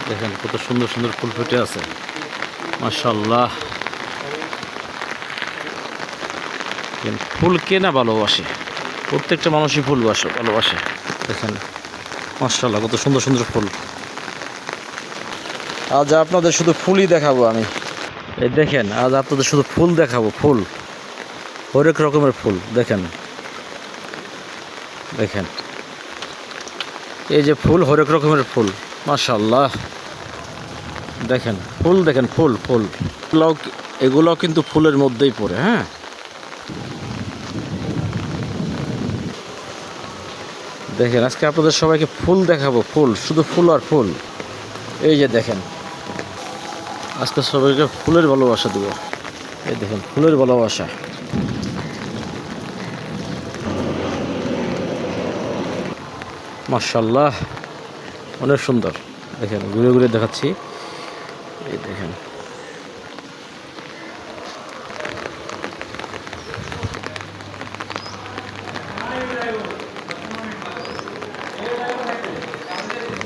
দেখেন কত সুন্দর সুন্দর ফুল ফুটে আছে, মাশাআল্লাহ। ফুল কে না ভালোবাসে, প্রত্যেকটা মানুষই ফুল ভালোবাসে। দেখেন মাশাআল্লাহ কত সুন্দর সুন্দর ফুল। আজ আপনাদের শুধু ফুলই দেখাবো আমি। এই দেখেন আজ আপনাদের শুধু ফুল দেখাবো, ফুল, হরেক রকমের ফুল। দেখেন দেখেন এই যে ফুল, হরেক রকমের ফুল, মাশাআল্লাহ। দেখেন ফুল, দেখেন ফুল ফুল এগুলোও কিন্তু ফুলের মধ্যেই পড়ে। হ্যাঁ, দেখেন আজকে আপনাদের সবাইকে ফুল দেখাবো, ফুল, শুধু ফুল আর ফুল। এই যে দেখেন আজকে সবাইকে ফুলের ভালোবাসা দেবো। এই দেখেন ফুলের ভালোবাসা, মাশাআল্লাহ, অনেক সুন্দর। দেখেন ঘুরে ঘুরে দেখাচ্ছি। এই দেখেন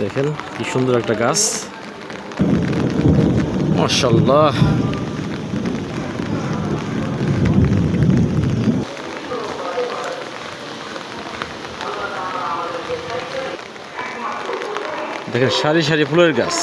দেখেন কি সুন্দর একটা গাছ, মাশাআল্লাহ। দেখেন সারি সারি ফুলের গাছ।